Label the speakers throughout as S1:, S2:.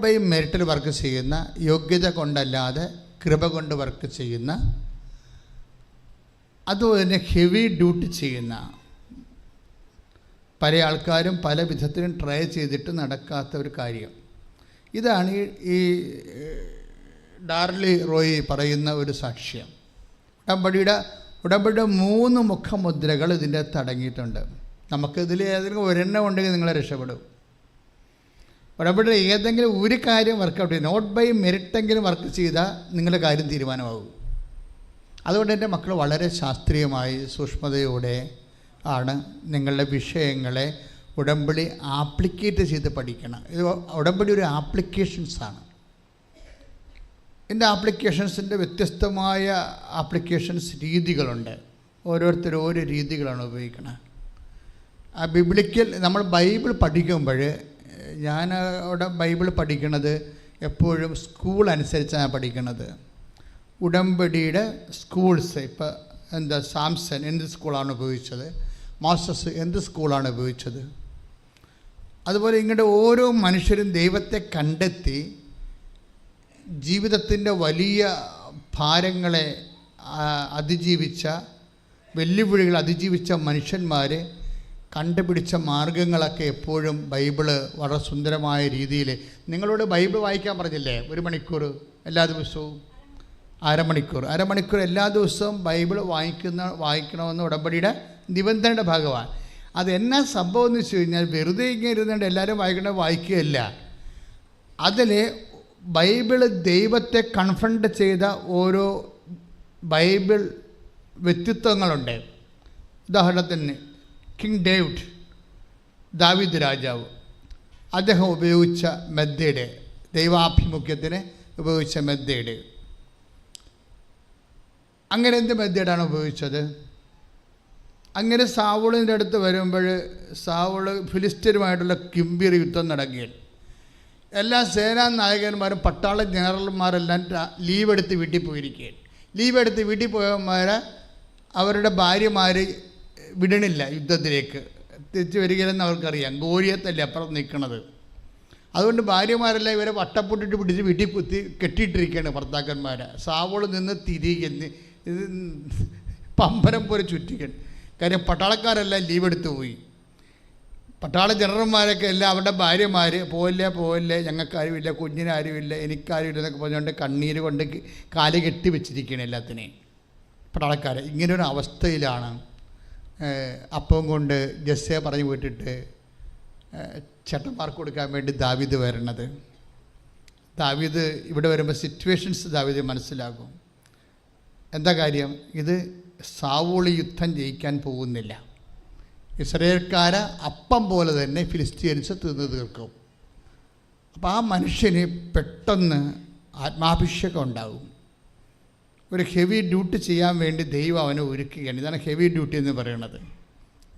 S1: By മെറിറ്റിൽ work ചെയ്യുന്ന, യോഗ്യത കൊണ്ടല്ലാതെ കൃപ കൊണ്ട് വർക്ക് ചെയ്യുന്ന, അതുപോലെ തന്നെ ഹെവി ഡ്യൂട്ടി ചെയ്യുന്ന പല ആൾക്കാരും പല വിധത്തിലും ട്രൈ ചെയ്തിട്ട് നടക്കാത്ത ഒരു കാര്യം. ഇതാണ് ഈ ഡാർലി റോയി പറയുന്ന ഒരു സാക്ഷ്യം. ഉടമ്പടിയുടെ 3 മുഖമുദ്രകൾ ഇതിൻ്റെ അകത്ത് അടങ്ങിയിട്ടുണ്ട്. നമുക്കിതിൽ ഏതെങ്കിലും ഒരെണ്ണം ഉണ്ടെങ്കിൽ നിങ്ങളെ രക്ഷപ്പെടും. ഉടമ്പടിയുടെ ഏതെങ്കിലും ഒരു കാര്യം വർക്കൗട്ട് ചെയ്യും, നോട്ട് ബൈ മെറിറ്റെങ്കിലും വർക്ക് ചെയ്താൽ നിങ്ങളുടെ കാര്യം തീരുമാനമാകും. അതുകൊണ്ട് എൻ്റെ മക്കൾ വളരെ ശാസ്ത്രീയമായി സൂക്ഷ്മതയോടെ ആണ് നിങ്ങളുടെ വിഷയങ്ങളെ ഉടമ്പടി ആപ്ലിക്കേറ്റ് ചെയ്ത് പഠിക്കണം. ഇത് ഉടമ്പടി ഒരു ആപ്ലിക്കേഷൻസാണ്. ഇതിൻ്റെ ആപ്ലിക്കേഷൻസിൻ്റെ വ്യത്യസ്തമായ ആപ്ലിക്കേഷൻസ് രീതികളുണ്ട്. ഓരോരുത്തരും ഓരോ രീതികളാണ് ഉപയോഗിക്കുന്നത്. ആ ബിബ്ലിക്കൽ നമ്മൾ ബൈബിൾ പഠിക്കുമ്പോൾ, ഞാൻ അവിടെ ബൈബിൾ പഠിക്കുന്നത് എപ്പോഴും സ്കൂൾ അനുസരിച്ചാണ് പഠിക്കുന്നത്. ഉടമ്പടിയുടെ സ്കൂൾസ്, ഇപ്പോൾ എന്താ സാംസൺ എന്ത് സ്കൂളാണ് ഉപയോഗിച്ചത്, മോസസ് എന്ത് സ്കൂളാണ് ഉപയോഗിച്ചത്, അതുപോലെ ഇങ്ങോട്ട് ഓരോ മനുഷ്യരും ദൈവത്തെ കണ്ടെത്തി ജീവിതത്തിൻ്റെ വലിയ ഭാരങ്ങളെ അതിജീവിച്ച, വെല്ലുവിളികൾ അതിജീവിച്ച മനുഷ്യന്മാർ കണ്ടുപിടിച്ച മാർഗങ്ങളൊക്കെ എപ്പോഴും ബൈബിള് വളരെ സുന്ദരമായ രീതിയിൽ, നിങ്ങളോട് ബൈബിൾ വായിക്കാൻ പറഞ്ഞില്ലേ 1 മണിക്കൂർ എല്ലാ ദിവസവും, അരമണിക്കൂർ എല്ലാ ദിവസവും ബൈബിൾ വായിക്കണമെന്ന് ഉടമ്പടിയുടെ നിബന്ധനയുടെ ഭാഗമാണ്. അത് എന്നാ സംഭവം എന്ന് വെച്ച് കഴിഞ്ഞാൽ, വെറുതെ ഇങ്ങനെ ഇരുന്നുകൊണ്ട് എല്ലാവരും വായിക്കുകയല്ല. അതിൽ ബൈബിള് ദൈവത്തെ കൺഫ്രണ്ട് ചെയ്ത ഓരോ ബൈബിൾ വ്യക്തിത്വങ്ങളുണ്ട്. ഉദാഹരണത്തിന് കിങ് ഡേവിഡ്, ദാവീദ് രാജാവ്, അദ്ദേഹം ഉപയോഗിച്ച മെത്തേഡ്, ദൈവാഭിമുഖ്യത്തിന് ഉപയോഗിച്ച മെത്തേഡ്. അങ്ങനെ എന്ത് മെത്തേഡാണ് ഉപയോഗിച്ചത്? അങ്ങനെ സാവൂളിൻ്റെ അടുത്ത് വരുമ്പോൾ, സാവൂൾ ഫിലിസ്ത്യരുമായിട്ടുള്ള ഗംഭീര യുദ്ധം നടക്കുകയാണ്. എല്ലാ സേനാ നായകന്മാരും പട്ടാള ജനറൽമാരെല്ലാം ലീവ് എടുത്ത് വീട്ടിൽ പോയിരിക്കുകയാണ്. ലീവ് എടുത്ത് വീട്ടിൽ പോയവന്മാരെ അവരുടെ ഭാര്യമാർ വിടണില്ല, യുദ്ധത്തിലേക്ക് തിരിച്ചു വരികയില്ലെന്ന് അവർക്കറിയാം. ഗോലിയത്തല്ലേ അപ്പുറം നിൽക്കുന്നത്. അതുകൊണ്ട് ഭാര്യമാരെല്ലാം ഇവരെ വട്ടപ്പൊട്ടിട്ട് പിടിച്ച് വീട്ടിൽ കുത്തി കെട്ടിയിട്ടിരിക്കുകയാണ് ഭർത്താക്കന്മാരെ. സാവൂൾ നിന്ന് തിരികെ പമ്പരം പോലെ ചുറ്റിക്കണം. കാര്യം പട്ടാളക്കാരെല്ലാം ലീവ് എടുത്ത് പോയി. പട്ടാള ജനറൽമാരൊക്കെ എല്ലാം അവരുടെ ഭാര്യമാർ പോവില്ലേ, ഞങ്ങൾക്കാരുമില്ല, കുഞ്ഞിനാരുമില്ല, എനിക്കാരുമില്ല എന്നൊക്കെ പറഞ്ഞുകൊണ്ട് കണ്ണീര് കൊണ്ട് കാല് കെട്ടി വെച്ചിരിക്കുകയാണ് എല്ലാത്തിനെയും പട്ടാളക്കാരെ. ഇങ്ങനൊരു അവസ്ഥയിലാണ് അപ്പം കൊണ്ട് ജസ്സയെ പറഞ്ഞു വിട്ടിട്ട് ചേട്ടന്മാർക്ക് കൊടുക്കാൻ വേണ്ടി ദാവീദ് വരണത്. ദാവീദ് ഇവിടെ വരുമ്പോൾ സിറ്റുവേഷൻസ് ദാവീദ് മനസ്സിലാകും. എന്താ കാര്യം? ഇത് സാവൂൾ യുദ്ധം ജയിക്കാൻ പോകുന്നില്ല. ഇസ്രായേൽക്കാരെ അപ്പം പോലെ തന്നെ ഫിലിസ്തീൻസ് തിന്നു തീർക്കും. അപ്പോൾ ആ മനുഷ്യന് പെട്ടെന്ന് ആത്മാഭിഷേകം ഉണ്ടാകും. ഒരു ഹെവി ഡ്യൂട്ടി ചെയ്യാൻ വേണ്ടി ദൈവം അവനെ ഒരുക്കുകയാണ്. ഇതാണ് ഹെവി ഡ്യൂട്ടി എന്ന് പറയുന്നത്.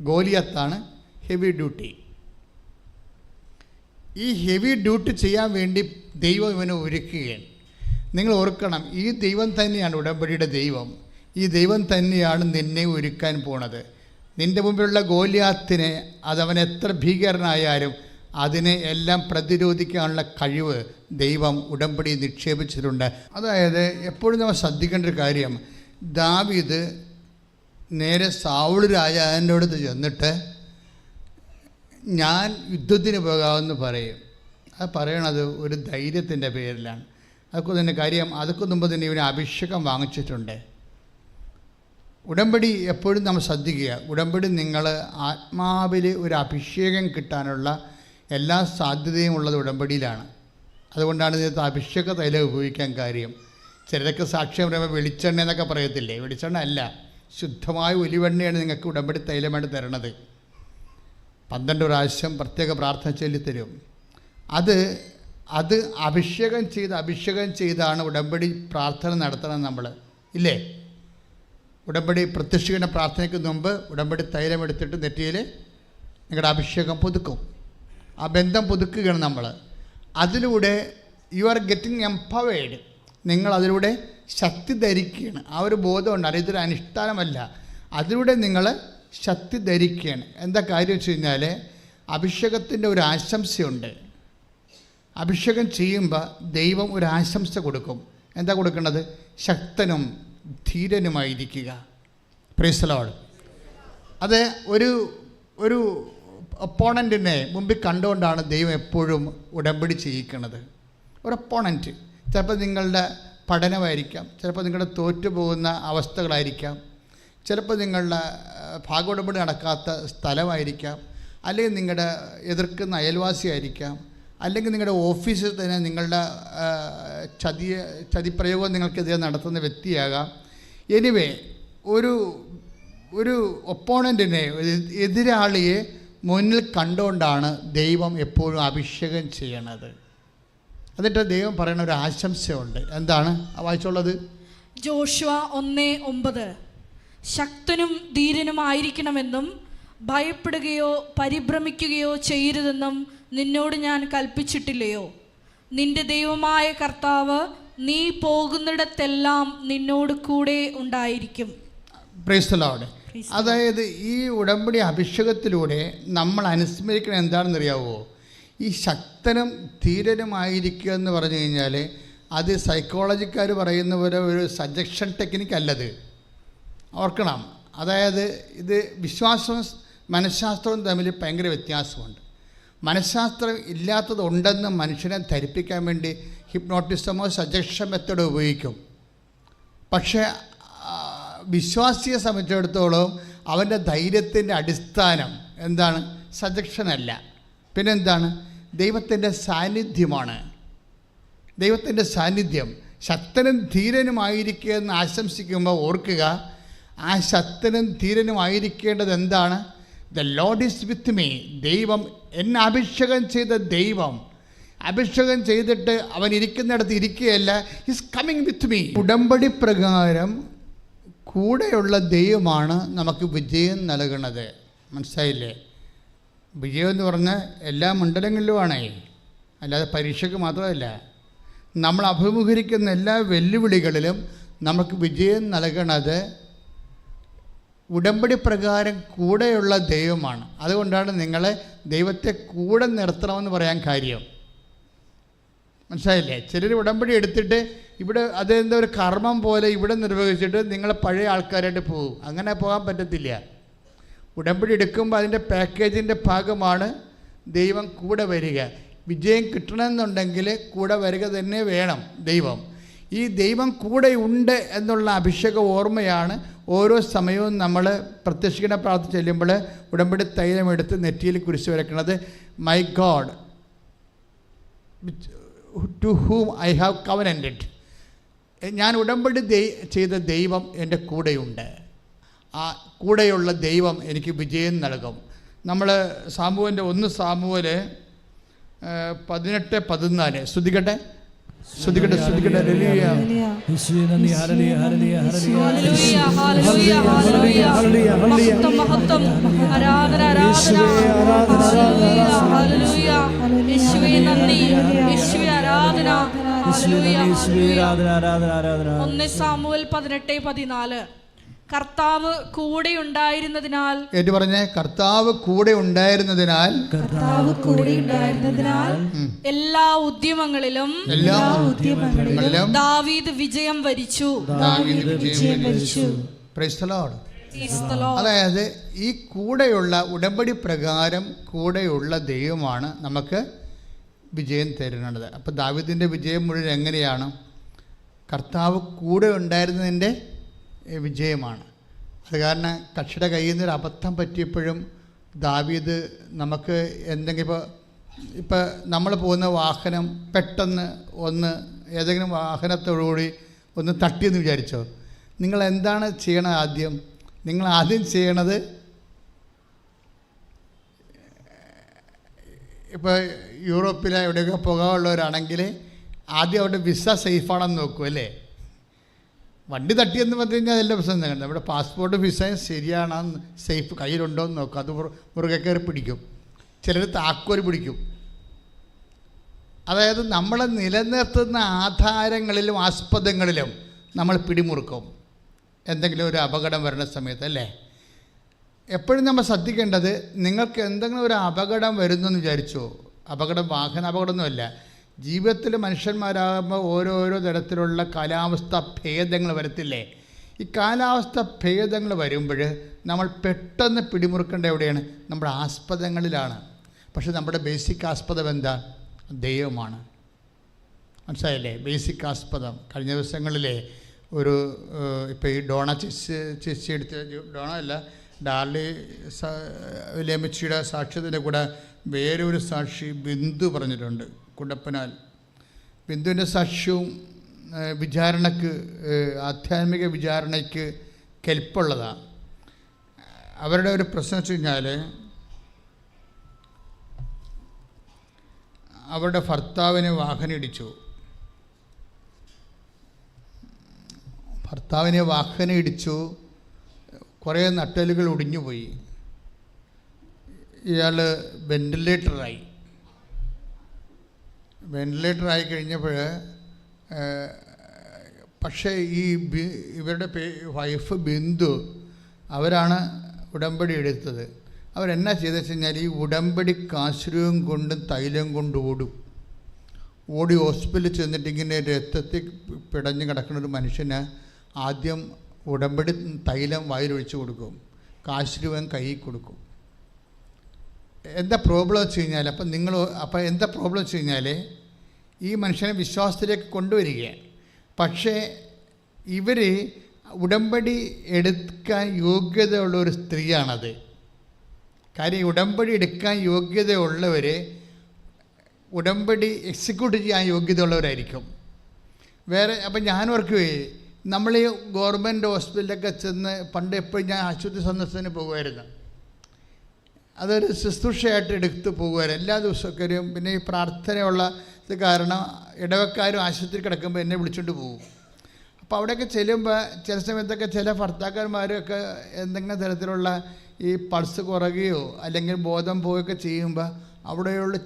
S1: ഗോലിയത്താണ് ഹെവി ഡ്യൂട്ടി. ഈ ഹെവി ഡ്യൂട്ടി ചെയ്യാൻ വേണ്ടി ദൈവം ഇവനെ ഒരുക്കുകയാണ്. നിങ്ങൾ ഓർക്കണം, ഈ ദൈവം തന്നെയാണ് ഉടമ്പടിയുടെ ദൈവം. ഈ ദൈവം തന്നെയാണ് നിന്നെ ഒരുക്കാൻ പോണത്. നിൻ്റെ മുമ്പിലുള്ള ഗോലിയാത്തിനെ, അതവൻ എത്ര ഭീകരനായാലും അതിനെ എല്ലാം പ്രതിരോധിക്കാനുള്ള കഴിവ് ദൈവം ഉടമ്പടി നിക്ഷേപിച്ചിട്ടുണ്ട്. അതായത് എപ്പോഴും നമ്മൾ ശ്രദ്ധിക്കേണ്ട ഒരു കാര്യം, ദാവീദ് നേരെ സാവൂൾ രാജാവിൻ്റെ അടുത്ത് ചെന്നിട്ട് ഞാൻ യുദ്ധത്തിന് പോകാമെന്ന് പറയും. അത് പറയണത് ഒരു ധൈര്യത്തിൻ്റെ പേരിലാണ്. അതൊക്കെ തന്നെ കാര്യം, അതൊക്കെ മുമ്പ് തന്നെ ഇവന് അഭിഷേകം വാങ്ങിച്ചിട്ടുണ്ട്. ഉടമ്പടി എപ്പോഴും നമ്മൾ ശ്രദ്ധിക്കുക. ഉടമ്പടി നിങ്ങൾ ആത്മാവിൽ ഒരു അഭിഷേകം കിട്ടാനുള്ള എല്ലാ സാധ്യതയും ഉള്ളത് ഉടമ്പടിയിലാണ്. അതുകൊണ്ടാണ് ഇതിനകത്ത് അഭിഷേക തൈലം ഉപയോഗിക്കാൻ കാര്യം. ചിലരൊക്കെ സാക്ഷ്യം പറയുമ്പോൾ വെളിച്ചെണ്ണ എന്നൊക്കെ പറയത്തില്ലേ? വെളിച്ചെണ്ണ അല്ല, ശുദ്ധമായ ഒലിവെണ്ണയാണ് നിങ്ങൾക്ക് ഉടമ്പടി തൈലമായിട്ട് തരണത്. 12 പ്രാവശ്യം പ്രത്യേക പ്രാർത്ഥന ചൊല്ലിത്തരും. അത് അഭിഷേകം ചെയ്താണ് ഉടമ്പടി പ്രാർത്ഥന നടത്തണം നമ്മൾ, ഇല്ലേ? ഉടമ്പടി പ്രത്യക്ഷീകരണ പ്രാർത്ഥനയ്ക്ക് മുമ്പ് ഉടമ്പടി തൈലം എടുത്തിട്ട് നെറ്റിയിൽ നിങ്ങളുടെ അഭിഷേകം പുതുക്കും. ആ ബന്ധം പുതുക്കുകയാണ് നമ്മൾ. അതിലൂടെ യു ആർ ഗെറ്റിംഗ് എംപവേർഡ്. നിങ്ങൾ അതിലൂടെ ശക്തി ധരിക്കുകയാണ്. ആ ഒരു ബോധമുണ്ട്. ഇതൊരു അനുഷ്ഠാനമല്ല, അതിലൂടെ നിങ്ങൾ ശക്തി ധരിക്കുകയാണ്. എന്താ കാര്യം വെച്ച് കഴിഞ്ഞാൽ, അഭിഷേകത്തിൻ്റെ ഒരു ആശംസയുണ്ട്. അഭിഷേകം ചെയ്യുമ്പോൾ ദൈവം ഒരു ആശംസ കൊടുക്കും. എന്താ കൊടുക്കേണ്ടത്? ശക്തനും ധീരനുമായിരിക്കുക. Praise the Lord. അത് ഒരു ഒപ്പോണൻറ്റിനെ മുമ്പിൽ കണ്ടുകൊണ്ടാണ് ദൈവം എപ്പോഴും ഉടമ്പടി ചെയ്യിക്കുന്നത്. ഒരു ഒപ്പോണൻറ്റ് ചിലപ്പോൾ നിങ്ങളുടെ പഠനമായിരിക്കാം, ചിലപ്പോൾ നിങ്ങളുടെ തോറ്റുപോകുന്ന അവസ്ഥകളായിരിക്കാം, ചിലപ്പോൾ നിങ്ങളുടെ ഭാഗോടമ്പടി നടക്കാത്ത സ്ഥലമായിരിക്കാം, അല്ലെങ്കിൽ നിങ്ങളുടെ എതിർക്കുന്ന അയൽവാസിയായിരിക്കാം, അല്ലെങ്കിൽ നിങ്ങളുടെ ഓഫീസിൽ തന്നെ നിങ്ങളുടെ ചതിപ്രയോഗം നിങ്ങൾക്കെതിരെ നടത്തുന്ന വ്യക്തിയാകാം. എനിവേ ഒരു ഒപ്പോണൻറ്റിനെ, എതിരാളിയെ മുന്നിൽ കണ്ടുകൊണ്ടാണ് ദൈവം എപ്പോഴും അഭിഷേകം ചെയ്യണത്. എന്നിട്ട് ദൈവം പറയുന്ന ഒരു ആശംസയുണ്ട്. എന്താണ് വായിച്ചുള്ളത്?
S2: ജോഷുവ 1:9 ശക്തനും ധീരനുമായിരിക്കണമെന്നും ഭയപ്പെടുകയോ പരിഭ്രമിക്കുകയോ ചെയ്യരുതെന്നും നിന്നോട് ഞാൻ കൽപ്പിച്ചിട്ടില്ലയോ? നിന്റെ ദൈവമായ കർത്താവ് നീ പോകുന്നിടത്തെല്ലാം നിന്നോട് കൂടെ ഉണ്ടായിരിക്കും.
S1: Price the Lord. അതായത് ഈ ഉടമ്പടി അഭിഷേകത്തിലൂടെ നമ്മൾ അനുസ്മരിക്കണം എന്താണെന്നറിയാവോ? ഈ ശക്തനും ധീരനുമായിരിക്കുക എന്ന് പറഞ്ഞു കഴിഞ്ഞാൽ അത് സൈക്കോളജിക്കാർ പറയുന്ന പോലെ ഒരു സജഷൻ ടെക്നിക്ക് അല്ലത്. ഓർക്കണം. അതായത് ഇത് വിശ്വാസവും മനഃശാസ്ത്രവും തമ്മിൽ ഭയങ്കര വ്യത്യാസമുണ്ട്. മനഃശാസ്ത്രം ഇല്ലാത്തത് ഉണ്ടെന്ന് മനുഷ്യനെ ധരിപ്പിക്കാൻ വേണ്ടി ഹിപ്നോട്ടിസമോ സജഷൻ മെത്തഡോ ഉപയോഗിക്കും. പക്ഷേ വിശ്വാസിയെ സംബന്ധിച്ചിടത്തോളം അവൻ്റെ ധൈര്യത്തിൻ്റെ അടിസ്ഥാനം എന്താണ്? സജഷനല്ല, പിന്നെന്താണ്? ദൈവത്തിൻ്റെ സാന്നിധ്യമാണ്. ദൈവത്തിൻ്റെ സാന്നിധ്യം. ശക്തനും ധീരനുമായിരിക്കുക എന്ന് ആശംസിക്കുമ്പോൾ ഓർക്കുക, ആ ശക്തനും ധീരനുമായിരിക്കേണ്ടത് എന്താണ്? The Lord is with me. ദൈവം എന്നെ അഭിഷേകം ചെയ്ത ദൈവം അഭിഷേകം ചെയ്തിട്ട് അവൻ ഇരിക്കുന്നിടത്ത് ഇരിക്കുകയല്ല, ഈസ് കമ്മിങ് വിത്ത് മീ. ഉടമ്പടി പ്രകാരം കൂടെയുള്ള ദൈവമാണ് നമുക്ക് വിജയം നൽകുന്നത്. മനസ്സിലായില്ലേ? വിജയം എന്ന് പറഞ്ഞാൽ എല്ലാ മണ്ഡലങ്ങളിലുമാണേ, അല്ലാതെ പരീക്ഷയ്ക്ക് മാത്രമല്ല. നമ്മൾ അഭിമുഖീകരിക്കുന്ന എല്ലാ വെല്ലുവിളികളിലും നമുക്ക് വിജയം നൽകണത് ഉടമ്പടി പ്രകാരം കൂടെയുള്ള ദൈവമാണ്. അതുകൊണ്ടാണ് നിങ്ങളെ ദൈവത്തെ കൂടെ നിർത്തണമെന്ന് പറയാൻ കാര്യം. മനസ്സിലായില്ലേ? ചിലർ ഉടമ്പടി എടുത്തിട്ട് ഇവിടെ അതെന്താ ഒരു കർമ്മം പോലെ ഇവിടെ നിർവഹിച്ചിട്ട് നിങ്ങൾ പഴയ ആൾക്കാരായിട്ട് പോകും. അങ്ങനെ പോകാൻ പറ്റത്തില്ല. ഉടമ്പടി എടുക്കുമ്പോൾ അതിൻ്റെ പാക്കേജിൻ്റെ ഭാഗമാണ് ദൈവം കൂടെ വരിക. വിജയം കിട്ടണമെന്നുണ്ടെങ്കിൽ കൂടെ വരിക തന്നെ വേണം ദൈവം. ഈ ദൈവം കൂടെ ഉണ്ട് എന്നുള്ള അഭിഷേക ഓർമ്മയാണ് ഓരോ സമയവും നമ്മൾ പ്രത്യക്ഷീകരണ പ്രാർത്ഥന ചെല്ലുമ്പോൾ ഉടമ്പടി തൈലമെടുത്ത് നെറ്റിയിൽ കുരിശ് വരയ്ക്കുന്നത്. My God to whom I have covenanted. ഞാൻ ഉടമ്പടി ചെയ്ത ദൈവം എൻ്റെ കൂടെയുണ്ട്. ആ കൂടെയുള്ള ദൈവം എനിക്ക് വിജയം നൽകും. നമ്മൾ സാമുവേലിൻ്റെ 1 സാമുവേൽ 18:14 ശ്രദ്ധിക്കട്ടെ. ശ്രദ്ധിക്കട്ടെ.
S2: സാമുവേൽ 18:14 കർത്താവ് കൂടെ ഉണ്ടായിരുന്നതിനാൽ.
S1: ഏറ്റു പറഞ്ഞേ, കർത്താവ് കൂടെ ഉണ്ടായിരുന്നതിനാൽ.
S2: എല്ലാ ഉദ്യമങ്ങളിലും ദാവീദ് വിജയം വരിച്ചു.
S1: Price the Lord. അതായത് ഈ കൂടെയുള്ള ഉടമ്പടി പ്രകാരം കൂടെയുള്ള ദൈവമാണ് നമുക്ക് വിജയം തരുന്നത്. അപ്പോൾ ദാവീദിൻ്റെ വിജയം മുഴുവൻ എങ്ങനെയാണ്? കർത്താവ് കൂടെ ഉണ്ടായിരുന്നതിൻ്റെ വിജയമാണ്. അത് കാരണം കക്ഷിയുടെ കയ്യിൽ നിന്നൊരു അബദ്ധം പറ്റിയപ്പോഴും ദാവീദ് നമുക്ക് എന്തെങ്കിലും ഇപ്പോൾ നമ്മൾ പോകുന്ന വാഹനം പെട്ടെന്ന് ഏതെങ്കിലും വാഹനത്തോടുകൂടി ഒന്ന് തട്ടിയെന്ന് വിചാരിച്ചോ, നിങ്ങൾ എന്താണ് ചെയ്യണത്? നിങ്ങൾ ആദ്യം ചെയ്യണത്, ഇപ്പോൾ യൂറോപ്പിലെ എവിടെയൊക്കെ പോകാനുള്ളവരാണെങ്കിൽ ആദ്യം അവിടെ വിസ സേഫാണെന്ന് നോക്കും അല്ലേ? വണ്ടി തട്ടിയെന്ന് പറഞ്ഞു കഴിഞ്ഞാൽ അതെല്ലാം പ്രശ്നം തന്നെ. നമ്മുടെ പാസ്പോർട്ട് വിസയും ശരിയാണെന്ന് സേഫ് കയ്യിലുണ്ടോ എന്ന് നോക്കും. അത് മുറുകെ കയറി പിടിക്കും. ചിലർ താക്കോൽ പിടിക്കും. അതായത് നമ്മളെ നിലനിർത്തുന്ന ആധാരങ്ങളിലും ആസ്പദങ്ങളിലും നമ്മൾ പിടിമുറുക്കും എന്തെങ്കിലും ഒരു അപകടം വരുന്ന സമയത്ത് അല്ലേ? എപ്പോഴും നമ്മൾ ശ്രദ്ധിക്കേണ്ടത്, നിങ്ങൾക്ക് എന്തെങ്കിലും ഒരു അപകടം വരുന്നെന്ന് വിചാരിച്ചോ, വാഹന അപകടമൊന്നുമല്ല, ജീവിതത്തിൽ മനുഷ്യന്മാരാകുമ്പോൾ ഓരോരോ തരത്തിലുള്ള കാലാവസ്ഥ ഭേദങ്ങൾ വരത്തില്ലേ? ഈ കാലാവസ്ഥ ഭേദങ്ങൾ വരുമ്പോൾ നമ്മൾ പെട്ടെന്ന് പിടിമുറുക്കേണ്ട എവിടെയാണ്? നമ്മുടെ ആസ്പദങ്ങളിലാണ്. പക്ഷെ നമ്മുടെ ബേസിക് ആസ്പദം എന്താ? ദൈവമാണ്. മനസ്സിലായില്ലേ? ബേസിക് ആസ്പദം. കഴിഞ്ഞ ദിവസങ്ങളിലെ ഒരു ഇപ്പോൾ ഈ ഡോണ ചേച്ചി എടുത്ത ഡോണ അല്ല, ഡാർലി ലേമിച്ചിയുടെ സാക്ഷ്യത്തിൻ്റെ കൂടെ വേറൊരു സാക്ഷി ബിന്ദു പറഞ്ഞിട്ടുണ്ട്, കുടപ്പനാൽ. ബിന്ദുവിൻ്റെ സാക്ഷ്യവും വിചാരണക്ക്, ആധ്യാത്മിക വിചാരണയ്ക്ക് കെൽപ്പുള്ളതാണ്. അവരുടെ ഒരു പ്രശ്നം വെച്ച് കഴിഞ്ഞാൽ അവരുടെ ഭർത്താവിനെ വാഹനം ഇടിച്ചു. കുറേ നട്ടലുകൾ ഒടിഞ്ഞുപോയി. ഇയാൾ വെൻറ്റിലേറ്ററായി കഴിഞ്ഞപ്പോൾ പക്ഷേ ഈ ഇവരുടെ വൈഫ് ബിന്ദു അവരാണ് ഉടമ്പടി എടുത്തത്. അവരെന്നാ ചെയ്തെന്ന് വെച്ച് കഴിഞ്ഞാൽ ഈ ഉടമ്പടി കാശ്രൂപം കൊണ്ടും തൈലം കൊണ്ട് ഓടി ഹോസ്പിറ്റലിൽ ചെന്നിട്ട് ഇങ്ങനെ രക്തത്തിൽ പിടഞ്ഞ് കിടക്കുന്ന ഒരു മനുഷ്യന് ആദ്യം ഉടമ്പടി തൈലം വായിലൊഴിച്ച് കൊടുക്കും, കാശ്രൂപം കയ്യിൽ കൊടുക്കും. എന്താ പ്രോബ്ലം വെച്ച് കഴിഞ്ഞാൽ എന്താ പ്രോബ്ലം വെച്ച് കഴിഞ്ഞാൽ ഈ മനുഷ്യനെ വിശ്വാസത്തിലേക്ക് കൊണ്ടുവരികയാണ്. പക്ഷേ ഇവർ ഉടമ്പടി എടുക്കാൻ യോഗ്യതയുള്ള ഒരു സ്ത്രീയാണത്. കാര്യം ഉടമ്പടി എടുക്കാൻ യോഗ്യതയുള്ളവർ ഉടമ്പടി എക്സിക്യൂട്ട് ചെയ്യാൻ യോഗ്യതയുള്ളവരായിരിക്കും. അപ്പം ഞാൻ ഓർക്കുവേ, നമ്മൾ ഈ ഗവൺമെൻറ് ഹോസ്പിറ്റലിലൊക്കെ ചെന്ന് പണ്ട് എപ്പോഴും ഞാൻ ആശുപത്രി സന്ദർശനത്തിന് പോകുമായിരുന്നു. അതൊരു ശുശ്രൂഷയായിട്ട് എടുത്ത് പോകുമായിരുന്നു എല്ലാ ദിവസവും. പിന്നെ ഈ പ്രാർത്ഥനയുള്ള ഇത് കാരണം ഇടവക്കാരും ആശുപത്രി കിടക്കുമ്പോൾ എന്നെ വിളിച്ചുകൊണ്ട് പോകും. അപ്പോൾ അവിടെയൊക്കെ ചെല്ലുമ്പോൾ ചില സമയത്തൊക്കെ ചില ഭർത്താക്കന്മാരൊക്കെ എന്തെങ്കിലും തരത്തിലുള്ള ഈ പൾസ് കുറയുകയോ അല്ലെങ്കിൽ ബോധം പോവുകയൊക്കെ ചെയ്യുമ്പോൾ അവിടെയുള്ള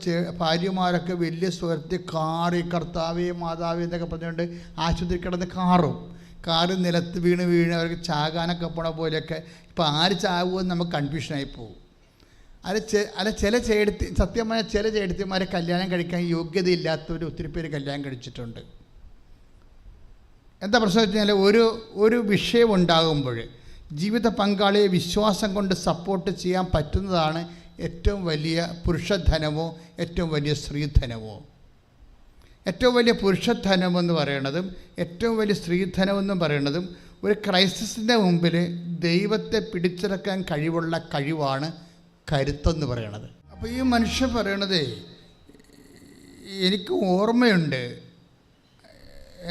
S1: ഭാര്യമാരൊക്കെ വലിയ സ്വരത്തിൽ കാറി കർത്താവേ മാതാവേ എന്നൊക്കെ പറഞ്ഞുകൊണ്ട് ആശുപത്രി കിടന്ന് കാറ് നിലത്ത് വീണ് അവർക്ക് ചാകാനൊക്കെ പോണ പോലെയൊക്കെ. ഇപ്പോൾ ആര് ചാകുമെന്ന് നമുക്ക് കൺഫ്യൂഷനായി പോകും. സത്യമായ ചില ചേട്ടത്തിമാരെ കല്യാണം കഴിക്കാൻ യോഗ്യതയില്ലാത്തവർ ഒത്തിരി പേര് കല്യാണം കഴിച്ചിട്ടുണ്ട്. എന്താ പ്രശ്നം വെച്ച് കഴിഞ്ഞാൽ ഒരു വിഷയം ഉണ്ടാകുമ്പോൾ ജീവിത പങ്കാളിയെ വിശ്വാസം കൊണ്ട് സപ്പോർട്ട് ചെയ്യാൻ പറ്റുന്നതാണ് ഏറ്റവും വലിയ പുരുഷധനമോ ഏറ്റവും വലിയ സ്ത്രീധനമോ. ഏറ്റവും വലിയ പുരുഷധനമെന്ന് പറയണതും ഏറ്റവും വലിയ സ്ത്രീധനമെന്നും പറയണതും ഒരു ക്രൈസിസിൻ്റെ മുമ്പിൽ ദൈവത്തെ പിടിച്ചെടുക്കാൻ കഴിവുള്ള കഴിവാണ് കരുത്തെന്ന് പറയണത്. അപ്പോൾ ഈ മനുഷ്യൻ പറയണതേ, എനിക്ക് ഓർമ്മയുണ്ട്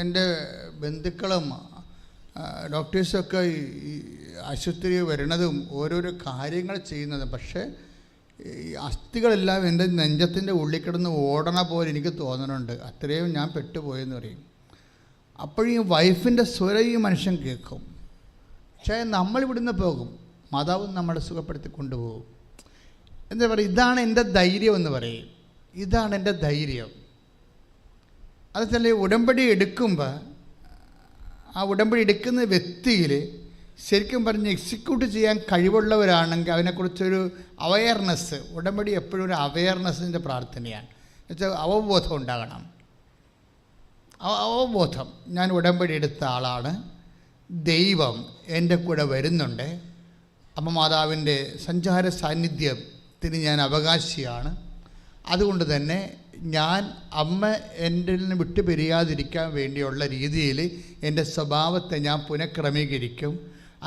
S1: എൻ്റെ ബന്ധുക്കളും ഡോക്ടേഴ്സൊക്കെ ഈ ആശുപത്രി വരണതും ഓരോരോ കാര്യങ്ങൾ ചെയ്യുന്നതും. പക്ഷേ ഈ അസ്ഥികളെല്ലാം എൻ്റെ നെഞ്ചത്തിൻ്റെ ഉള്ളിൽ കിടന്ന് ഓടണ പോലെ എനിക്ക് തോന്നണുണ്ട്. അത്രയും ഞാൻ പെട്ടുപോയെന്ന് പറയും. അപ്പോഴീ വൈഫിൻ്റെ സ്വരം ഈ മനുഷ്യൻ കേൾക്കും. പക്ഷേ നമ്മളിവിടുന്ന് പോകും, മാതാവ് നമ്മളെ സുഖപ്പെടുത്തി കൊണ്ടുപോകും. എന്താ പറയുക, ഇതാണ് എൻ്റെ ധൈര്യം എന്ന് പറയും. ഇതാണ് എൻ്റെ ധൈര്യം. അതുവെച്ചാൽ ഉടമ്പടി എടുക്കുമ്പോൾ ആ ഉടമ്പടി എടുക്കുന്ന വ്യക്തിയിൽ ശരിക്കും പറഞ്ഞ് എക്സിക്യൂട്ട് ചെയ്യാൻ കഴിവുള്ളവരാണെങ്കിൽ അതിനെക്കുറിച്ചൊരു അവയർനെസ്, ഉടമ്പടി എപ്പോഴും ഒരു അവയർനെസ്സിൻ്റെ പ്രാർത്ഥനയാണ്. എന്നുവെച്ചാൽ അവബോധം ഉണ്ടാകണം. അവബോധം, ഞാൻ ഉടമ്പടി എടുത്ത ആളാണ്, ദൈവം എൻ്റെ കൂടെ വരുന്നുണ്ട്, അമ്മ മാതാവിൻ്റെ സഞ്ചാര സാന്നിധ്യത്തിന് ഞാൻ അവകാശിയാണ്. അതുകൊണ്ട് തന്നെ ഞാൻ അമ്മ എൻ്റെ നിന്ന് വിട്ടുപിരിയാതിരിക്കാൻ വേണ്ടിയുള്ള രീതിയിൽ എൻ്റെ സ്വഭാവത്തെ ഞാൻ പുനഃക്രമീകരിക്കും.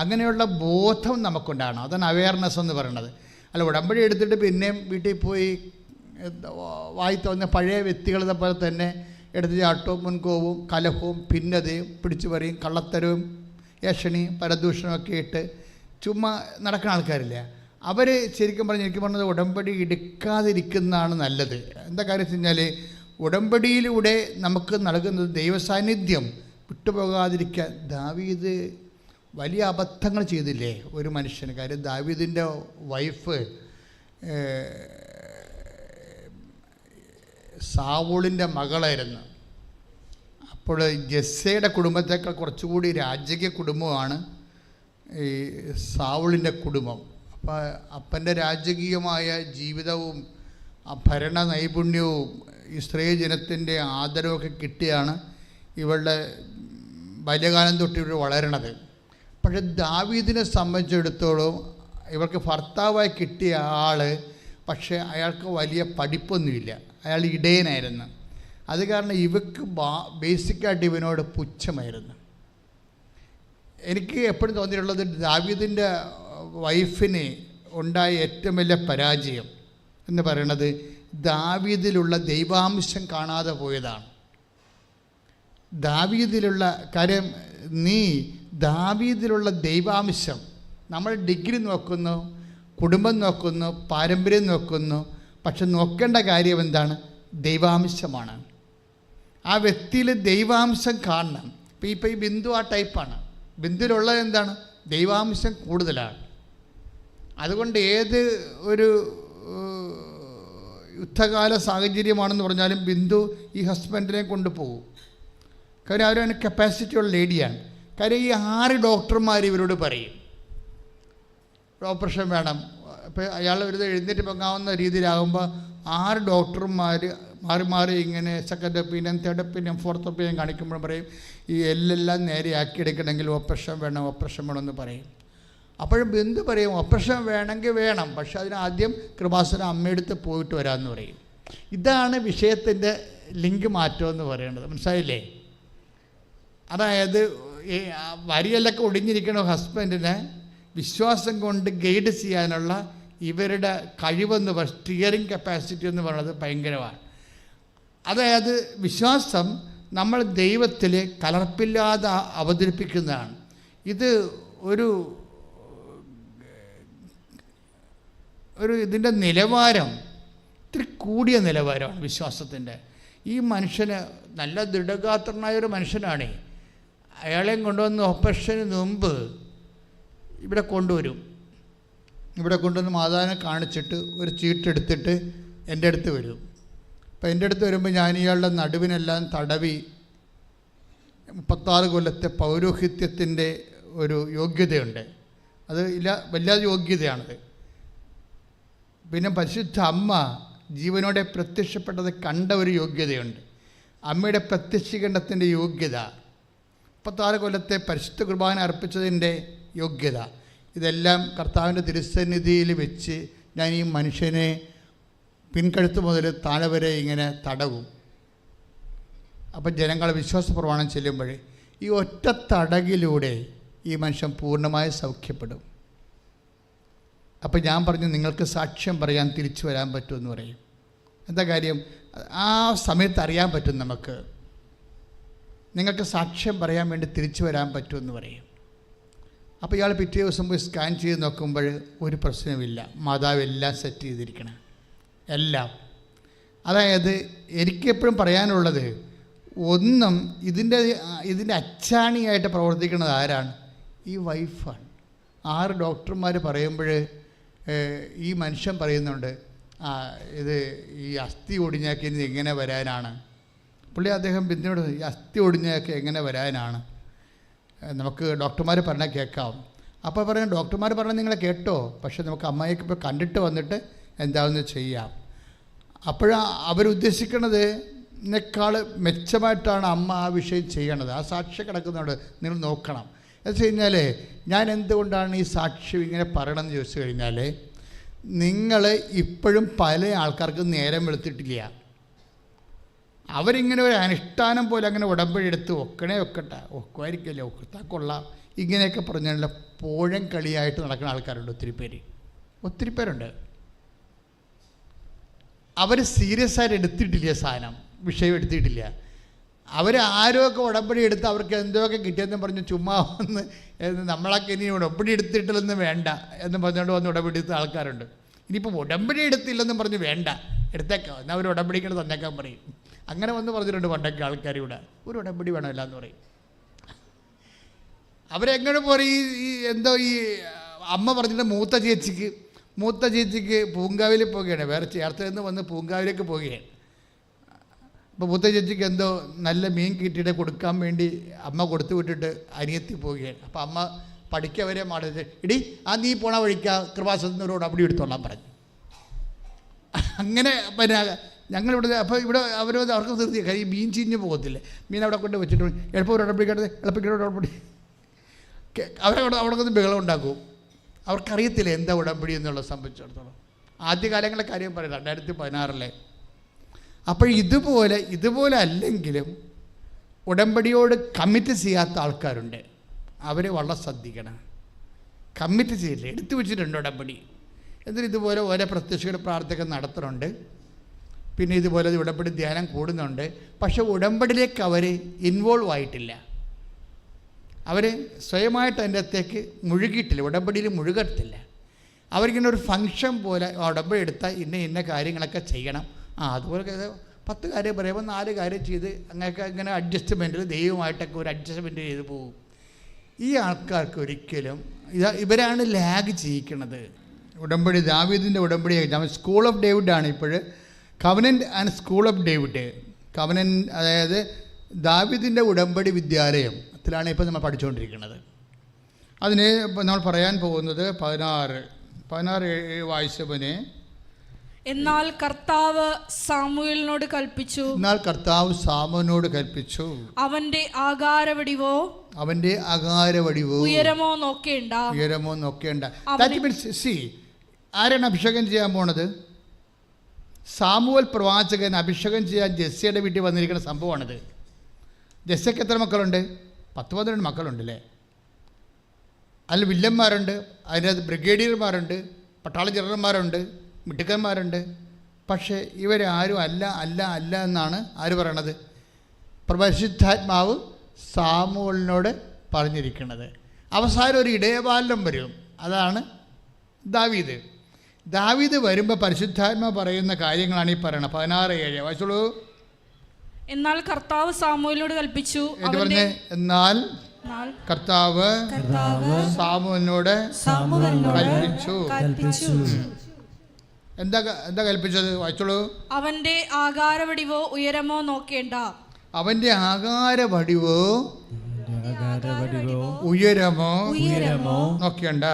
S1: അങ്ങനെയുള്ള ബോധം നമുക്കുണ്ടാകണം. അതാണ് അവയർനെസ് എന്ന് പറയുന്നത്. അല്ല ഉടമ്പടി എടുത്തിട്ട് പിന്നെയും വീട്ടിൽ പോയി വായി തോന്നുന്ന പഴയ വ്യക്തികളെ പോലെ തന്നെ എടുത്ത് ചാട്ടവും മുൻകോവും കലഹവും ഭിന്നതയും പിടിച്ചു പറയും കള്ളത്തരവും ഏഷണിയും പരദൂഷണമൊക്കെ ഇട്ട് ചുമ്മാ നടക്കുന്ന ആൾക്കാരില്ല. അവർ ശരിക്കും പറഞ്ഞത് ഉടമ്പടി എടുക്കാതിരിക്കുന്നതാണ് നല്ലത്. എന്താ കാര്യം വെച്ച് കഴിഞ്ഞാൽ ഉടമ്പടിയിലൂടെ നമുക്ക് നൽകുന്നത് ദൈവസാന്നിധ്യം വിട്ടുപോകാതിരിക്കാൻ. ദാവീദ് വലിയ അബദ്ധങ്ങൾ ചെയ്തില്ലേ ഒരു മനുഷ്യന്. കാര്യം ദാവീദിൻ്റെ വൈഫ് സാവൂളിൻ്റെ മകളായിരുന്നു. അപ്പോൾ ജെസ്സയുടെ കുടുംബത്തേക്കാൾ കുറച്ചുകൂടി രാജകീയ കുടുംബമാണ് ഈ സാവൂളിൻ്റെ കുടുംബം. അപ്പോൾ അപ്പൻ്റെ രാജകീയമായ ജീവിതവും ഭരണ നൈപുണ്യവും ഇസ്രായേൽ ജനത്തിൻ്റെ ആദരവൊക്കെ കിട്ടിയാണ് ഇവളുടെ ബാല്യകാലം തൊട്ട് ഇവർ വളരണത്. പക്ഷേ ദാവീദിനെ സംബന്ധിച്ചിടത്തോളം ഇവർക്ക് ഭർത്താവായി കിട്ടിയ ആൾ, പക്ഷേ അയാൾക്ക് വലിയ പഠിപ്പൊന്നുമില്ല, അയാൾ ഇടയനായിരുന്നു. അത് കാരണം ഇവക്ക് ബേസിക്കായിട്ട് ഇവനോട് പുച്ഛമായിരുന്നു. എനിക്ക് എപ്പോഴും തോന്നിയിട്ടുള്ളത് ദാവീദിൻ്റെ വൈഫിന് ഉണ്ടായ ഏറ്റവും വലിയ പരാജയം എന്ന് പറയുന്നത് ദാവീദിലുള്ള ദൈവാംശം കാണാതെ പോയതാണ്. ദാവീദിലുള്ള കാര്യം, നീ ദാവീദിലുള്ള ദൈവാംശം, നമ്മൾ ഡിഗ്രി നോക്കുന്നു, കുടുംബം നോക്കുന്നു, പാരമ്പര്യം നോക്കുന്നു, പക്ഷെ നോക്കേണ്ട കാര്യം എന്താണ്? ദൈവാംശമാണ്. ആ വ്യക്തിയിൽ ദൈവാംശം കാണണം. ഇപ്പോൾ ഈ ബിന്ദു ആ ടൈപ്പാണ്. ബിന്ദുവിലുള്ളത് എന്താണ്? ദൈവാംശം കൂടുതലാണ്. അതുകൊണ്ട് ഏത് ഒരു യുദ്ധകാല സാഹചര്യമാണെന്ന് പറഞ്ഞാലും ബിന്ദു ഈ ഹസ്ബൻഡിനെ കൊണ്ടുപോകും. കാര്യം അവരവന് കപ്പാസിറ്റിയുള്ള ലേഡിയാണ്. കാര്യം ഈ 6 ഡോക്ടർമാർ ഇവരോട് പറയും ഓപ്പറേഷൻ വേണം. ഇപ്പോൾ അയാൾ ഒരു എഴുന്നേറ്റ് പൊങ്ങാവുന്ന രീതിയിലാകുമ്പോൾ 6 ഡോക്ടർമാർ മാറി മാറി ഇങ്ങനെ second opinion, third opinion, fourth opinion കാണിക്കുമ്പോഴും പറയും ഈ എല്ലാം നേരെയാക്കിയെടുക്കണമെങ്കിൽ ഓപ്പറേഷൻ വേണമെന്ന് പറയും. അപ്പോഴും ബിന്ദു പറയും ഓപ്പറേഷൻ വേണമെങ്കിൽ വേണം, പക്ഷെ അതിനാദ്യം കൃപാസന അമ്മയെടുത്ത് പോയിട്ട് വരാമെന്ന് പറയും. ഇതാണ് വിഷയത്തിൻ്റെ ലിങ്ക് മാറ്റമെന്ന് പറയുന്നത്. മനസ്സിലായില്ലേ? അതായത് ഈ വരിയെല്ലൊക്കെ ഒടിഞ്ഞിരിക്കുന്ന ഹസ്ബൻഡിനെ വിശ്വാസം കൊണ്ട് ഗൈഡ് ചെയ്യാനുള്ള ഇവരുടെ കഴിവെന്ന് സ്റ്റിയറിംഗ് കപ്പാസിറ്റി എന്ന് പറയുന്നത് ഭയങ്കരമാണ്. അതായത് വിശ്വാസം നമ്മൾ ദൈവത്തിൽ കലർപ്പില്ലാതെ അവതരിപ്പിക്കുന്നതാണ്. ഇത് ഒരു ഇതിൻ്റെ നിലവാരം ഇത്തിരി കൂടിയ നിലവാരമാണ് വിശ്വാസത്തിൻ്റെ. ഈ മനുഷ്യന് നല്ല ദൃഢഗാത്രനായൊരു മനുഷ്യനാണ്. അയാളെയും കൊണ്ടുവന്ന് ഓപ്പറേഷന് മുമ്പ് ഇവിടെ കൊണ്ടുവരും. ഇവിടെ കൊണ്ടുവന്ന് മാതാവിനെ കാണിച്ചിട്ട് ഒരു ചീട്ടെടുത്തിട്ട് എൻ്റെ അടുത്ത് വരും. അപ്പോൾ എൻ്റെ അടുത്ത് വരുമ്പോൾ ഞാൻ ഇയാളുടെ നടുവിനെല്ലാം തടവി 36 കൊല്ലത്തെ പൗരോഹിത്യത്തിൻ്റെ ഒരു യോഗ്യതയുണ്ട്. അത് വല്ലാതെ യോഗ്യതയാണത്. പിന്നെ പരിശുദ്ധ അമ്മ ജീവനോടെ പ്രത്യക്ഷപ്പെട്ടത് കണ്ട ഒരു യോഗ്യതയുണ്ട്. അമ്മയുടെ പ്രത്യക്ഷീകരണത്തിൻ്റെ യോഗ്യത, 36 കൊല്ലത്തെ പരിശുദ്ധ കുർബാന അർപ്പിച്ചതിൻ്റെ യോഗ്യത, ഇതെല്ലാം കർത്താവിൻ്റെ തിരുസന്നിധിയിൽ വെച്ച് ഞാൻ ഈ മനുഷ്യനെ പിൻകഴുത്ത് മുതൽ താഴെ വരെ ഇങ്ങനെ തടവും. അപ്പം ജനങ്ങൾ വിശ്വാസ പ്രമാണം ചെല്ലുമ്പോൾ ഈ ഒറ്റ തടകിലൂടെ ഈ മനുഷ്യൻ പൂർണ്ണമായി സൗഖ്യപ്പെടും. അപ്പം ഞാൻ പറഞ്ഞു നിങ്ങൾക്ക് സാക്ഷ്യം പറയാൻ തിരിച്ചു വരാൻ പറ്റുമെന്ന് പറയും. എന്താ കാര്യം? ആ സമയത്ത് അറിയാൻ പറ്റും നമുക്ക്, നിങ്ങൾക്ക് സാക്ഷ്യം പറയാൻ വേണ്ടി തിരിച്ചു വരാൻ പറ്റുമെന്ന് പറയും. അപ്പോൾ ഇയാൾ പിറ്റേ ദിവസം പോയി സ്കാൻ ചെയ്ത് നോക്കുമ്പോൾ ഒരു പ്രശ്നമില്ല, മാതാവ് എല്ലാം സെറ്റ് ചെയ്തിരിക്കണം, എല്ലാം. അതായത് എനിക്കെപ്പോഴും പറയാനുള്ളത്, ഒന്നും ഇതിൻ്റെ അച്ചാണിയായിട്ട് പ്രവർത്തിക്കുന്നത് ആരാണ്? ഈ വൈഫാണ്. 6 ഡോക്ടർമാർ പറയുമ്പോൾ ഈ മനുഷ്യൻ പറയുന്നുണ്ട്, ഇത് ഈ അസ്ഥി ഒടിഞ്ഞാക്കി ഇത് എങ്ങനെ വരാനാണ്? പുള്ളി അദ്ദേഹം ബിന്ദുനോട് ഈ അസ്ഥി ഒടിഞ്ഞാക്കി എങ്ങനെ വരാനാണ്? നമുക്ക് ഡോക്ടർമാർ പറഞ്ഞാൽ കേൾക്കാം. അപ്പോൾ പറയാം ഡോക്ടർമാർ പറഞ്ഞാൽ നിങ്ങളെ കേട്ടോ, പക്ഷേ നമുക്ക് അമ്മയൊക്കെ ഇപ്പോൾ കണ്ടിട്ട് വന്നിട്ട് എന്താണെന്ന് ചെയ്യാം. അവരുദ്ദേശിക്കുന്നത് ിനേക്കാൾ മെച്ചമായിട്ടാണ് അമ്മ ആ വിഷയം ചെയ്യണത്. ആ സാക്ഷ്യം കിടക്കുന്നുണ്ട്, നിങ്ങൾ നോക്കണം. എന്ന് വെച്ച് കഴിഞ്ഞാൽ ഞാൻ എന്തുകൊണ്ടാണ് ഈ സാക്ഷ്യം ഇങ്ങനെ പറയണമെന്ന് ചോദിച്ചു കഴിഞ്ഞാൽ, നിങ്ങൾ ഇപ്പോഴും പല ആൾക്കാർക്കും നേരം വെളുത്തിട്ടില്ല. അവരിങ്ങനെ ഒരു അനുഷ്ഠാനം പോലെ അങ്ങനെ ഉടമ്പടി എടുത്ത് ഒക്കട്ടെ, ഒക്കുമായിരിക്കില്ല, ഒക്കത്താ കൊള്ളാം, ഇങ്ങനെയൊക്കെ പറഞ്ഞാൽ പോഴം കളിയായിട്ട് നടക്കുന്ന ആൾക്കാരുണ്ട്. ഒത്തിരി പേരുണ്ട്. അവർ സീരിയസ് ആയിട്ട് എടുത്തിട്ടില്ല, സാധനം വിഷയം എടുത്തിട്ടില്ല. അവർ ആരൊക്കെ ഉടമ്പടി എടുത്ത് അവർക്ക് എന്തൊക്കെ കിട്ടിയെന്ന് പറഞ്ഞ് ചുമ്മാ വന്ന് നമ്മളൊക്കെ ഇനി ഉടമ്പടി എടുത്തിട്ടില്ലെന്ന് വേണ്ട എന്ന് പറഞ്ഞുകൊണ്ട് വന്ന് ഉടമ്പടി എടുത്ത ആൾക്കാരുണ്ട്. ഇനിയിപ്പോൾ ഉടമ്പടി എടുത്തില്ലെന്നും പറഞ്ഞ് വേണ്ട, എടുത്തേക്കാം, എന്നാൽ അവർ ഉടമ്പടിക്കണം തന്നേക്കാൻ പറയും. അങ്ങനെ വന്ന് പറഞ്ഞിട്ടുണ്ട് പണ്ടൊക്കെ ആൾക്കാർ. ഇവിടെ ഒരു ഉടമ്പടി വേണമല്ല എന്ന് പറയും. അവരെങ്ങനെ പറയും? ഈ അമ്മ പറഞ്ഞിട്ട് മൂത്ത ചേച്ചിക്ക് പൂങ്കാവിൽ പോവുകയാണ്, വേറെ ചേർത്ത് നിന്ന് വന്ന് പൂങ്കാവിലേക്ക് പോവുകയാണ്. അപ്പോൾ മൂത്ത ചേച്ചിക്ക് എന്തോ നല്ല മീൻ കിട്ടിയിട്ട് കൊടുക്കാൻ വേണ്ടി അമ്മ കൊടുത്തു വിട്ടിട്ട് അനിയത്തി പോവുകയാണ്. അപ്പോൾ അമ്മ പഠിക്കവരെ മാടരുത്, ഇടി നീ പോണ വഴിക്കാ കൃപാസനത്തിനോട് അവിടെ എടുത്തോളാൻ പറഞ്ഞു. അങ്ങനെ പിന്നെ ഞങ്ങളിവിടെ അപ്പോൾ ഇവിടെ അവർക്ക് നിർത്തി കാര്യം മീൻ ചീഞ്ഞ് പോകത്തില്ലേ, മീൻ അവിടെ കൊണ്ട് വെച്ചിട്ട് എളുപ്പം ഒരു ഉടമ്പടി അവിടെ കൊണ്ട് ബഹളം ഉണ്ടാക്കും. അവർക്കറിയത്തില്ല എന്താ ഉടമ്പടി എന്നുള്ള സംബന്ധിച്ചിടത്തോളം. ആദ്യകാലങ്ങളെ കാര്യം പറയാം 2016. അപ്പോൾ ഇതുപോലെ അല്ലെങ്കിലും ഉടമ്പടിയോട് കമ്മിറ്റ് ചെയ്യാത്ത ആൾക്കാരുണ്ട്. അവർ വളരെ ശ്രദ്ധിക്കണം. കമ്മിറ്റ് ചെയ്യില്ല, എടുത്തു വെച്ചിട്ടുണ്ട് ഉടമ്പടി. എന്നിട്ട് ഇതുപോലെ ഓരോ പ്രത്യക്ഷയുടെ പ്രാർത്ഥന നടത്തുന്നുണ്ട്, പിന്നെ ഇതുപോലെ ഉടമ്പടി ധ്യാനം കൂടുന്നുണ്ട്. പക്ഷെ ഉടമ്പടിയിലേക്ക് അവർ ഇൻവോൾവ് ആയിട്ടില്ല. അവർ സ്വയമായിട്ട് അതിൻ്റെ അകത്തേക്ക് മുഴുകിയിട്ടില്ല, ഉടമ്പടിയിൽ മുഴുകത്തില്ല. അവർക്കിങ്ങനെ ഒരു ഫങ്ഷൻ പോലെ ഉടമ്പടി എടുത്താൽ ഇന്ന കാര്യങ്ങളൊക്കെ ചെയ്യണം. അതുപോലെ 10 കാര്യം പറയുമ്പോൾ 4 കാര്യം ചെയ്ത് അങ്ങനെയൊക്കെ ഇങ്ങനെ അഡ്ജസ്റ്റ്മെൻറ്റിൽ ദൈവമായിട്ടൊക്കെ ഒരു അഡ്ജസ്റ്റ്മെൻറ്റ് ചെയ്ത് പോകും. ഈ ആൾക്കാർക്ക് ഒരിക്കലും ഇവരാണ് ലാഗ് ചെയ്യിക്കുന്നത്. ഉടമ്പടി ദാവീദിൻ്റെ ഉടമ്പടി സ്കൂൾ ഓഫ് ഡേവിഡാണ് ഇപ്പോൾ. Covenant and school of David. Covenant അതായത് ദാവീദിൻ്റെ ഉടമ്പടി വിദ്യാലയത്തിലാണ് ഇപ്പോൾ നമ്മൾ പഠിച്ചുകൊണ്ടിരിക്കുന്നത്. അതിന് നമ്മൾ പറയാൻ പോകുന്നത് 16 വായിച്ചവനെ.
S2: എന്നാൽ കർത്താവ് സാമുവേലിനോട് കൽപ്പിച്ചു, അവന്റെ ആകാരവടിവോ ഉയരമോ നോക്കേണ്ട.
S1: ആരാണ് അഭിഷേകം ചെയ്യാൻ പോണത്? സാമുവേൽ പ്രവാചകൻ അഭിഷേകം ചെയ്യാൻ ജെസ്സിയുടെ വീട്ടിൽ വന്നിരിക്കുന്ന സംഭവമാണിത്. ജെസ്സിക്ക് എത്ര മക്കളുണ്ട്? 10-12 മക്കളുണ്ടല്ലേ. അതിൽ വില്ലന്മാരുണ്ട്, അതിനകത്ത് ബ്രിഗേഡിയർമാരുണ്ട്, പട്ടാള ജനറൽമാരുണ്ട്, മിടുക്കന്മാരുണ്ട്. പക്ഷേ ഇവരാരും അല്ല എന്നാണ് ആര് പറയണത്? പരിശുദ്ധാത്മാവ് സാമുവേലിനോട് പറഞ്ഞിരിക്കുന്നത്. അവസാനം ഒരു ഇടയബാലൻ വരും, അതാണ് ദാവീദ് വരുമ്പോൾ പരിശുദ്ധാത്മാവ് പറയുന്ന കാര്യങ്ങളാണ് ഈ പറയണത്. 16:7 വായിച്ചോളൂ.
S2: എന്നാൽ കർത്താവ് സാമുവേലിനോട് കൽപ്പിച്ചു.
S1: എന്നാൽ കർത്താവ് സാമുവേലിനോട് കൽപ്പിച്ചു. എന്താ കൽപ്പിച്ചത്? വായിച്ചോളൂ.
S2: അവന്റെ ആകാരവടിവോ ഉയരമോ നോക്കേണ്ട.
S1: അവന്റെ ആകാരവടിവോ ഉയരമോ നോക്കേണ്ട.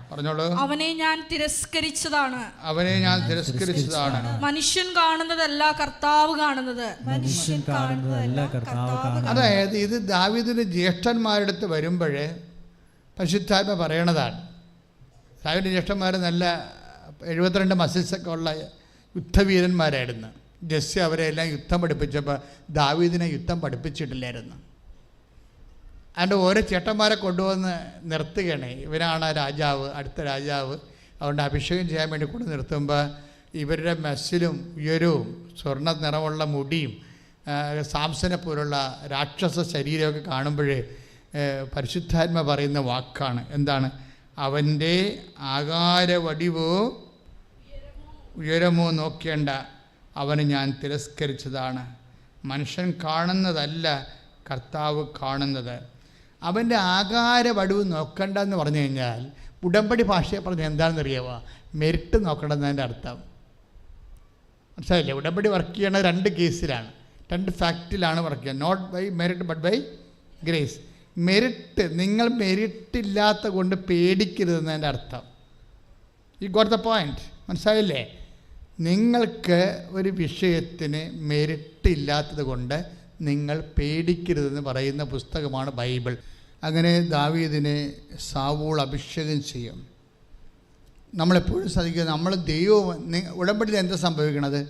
S1: പറഞ്ഞോളൂ.
S2: അവനെ ഞാൻ തിരസ്കരിച്ചതാണ്. മനുഷ്യൻ കാണുന്നതല്ല കർത്താവ് കാണുന്നത്.
S1: അതായത് ഇത് ദാവീദിന്റെ ജ്യേഷ്ഠന്മാരുടെ അടുത്ത് വരുമ്പോഴേ പരിശുദ്ധാത്മ പറയണതാണ്. ദാവീദിന്റെ ജ്യേഷ്ഠന്മാർ നല്ല 72 മസിൽസൊക്കെ ഉള്ള യുദ്ധവീരന്മാരായിരുന്നു. ജെസ്സി അവരെ എല്ലാം യുദ്ധം പഠിപ്പിച്ചപ്പോൾ ദാവീദിനെ യുദ്ധം പഠിപ്പിച്ചിട്ടില്ലായിരുന്നു. അതിൻ്റെ ഓരോ ചേട്ടന്മാരെ കൊണ്ടുവന്ന് നിർത്തുകയാണ്. ഇവരാണ് രാജാവ്, അടുത്ത രാജാവ്. അതുകൊണ്ട് അഭിഷേകം ചെയ്യാൻ വേണ്ടി കൊണ്ട് നിർത്തുമ്പോൾ ഇവരുടെ മെസ്സിലും ഉയരവും സ്വർണ്ണ നിറമുള്ള മുടിയും സാംസനെ പോലുള്ള രാക്ഷസ ശരീരമൊക്കെ കാണുമ്പോഴേ പരിശുദ്ധാത്മ പറയുന്ന വാക്കാണ്. എന്താണ്? അവൻ്റെ ആകാരവടിവോ ഉയരമോ നോക്കേണ്ട, അവന് ഞാൻ തിരസ്കരിച്ചതാണ്. മനുഷ്യൻ കാണുന്നതല്ല കർത്താവ് കാണുന്നത്. അവൻ്റെ ആകാരവടിവ് നോക്കണ്ട എന്ന് പറഞ്ഞു കഴിഞ്ഞാൽ ഉടമ്പടി ഭാഷയെ പറഞ്ഞാൽ എന്താണെന്നറിയാമോ? മെരിറ്റ് നോക്കണമെന്നതിൻ്റെ അർത്ഥം മനസ്സിലായില്ലേ? ഉടമ്പടി വർക്ക് ചെയ്യണത് 2 കേസിലാണ്, 2 ഫാക്റ്റിലാണ് വർക്ക് ചെയ്യുക. Not by merit but by grace. Merit, നിങ്ങൾ മെറിറ്റില്ലാത്ത കൊണ്ട് പേടിക്കരുതെന്നതിൻ്റെ അർത്ഥം. ഈ ഗോട്ട് ദ പോയിന്റ്. മനസ്സിലായില്ലേ? നിങ്ങൾക്ക് ഒരു വിഷയത്തിന് മെറിറ്റ് ഇല്ലാത്തത് കൊണ്ട് നിങ്ങൾ പേടിക്കരുതെന്ന് പറയുന്ന പുസ്തകമാണ് ബൈബിൾ. അങ്ങനെ ദാവീദിനെ സാവൂൾ അഭിഷേകം ചെയ്യും. നമ്മളെപ്പോഴും ശ്രദ്ധിക്കുക, നമ്മൾ ദൈവം ഉടമ്പടിയിൽ എന്താ സംഭവിക്കണത്?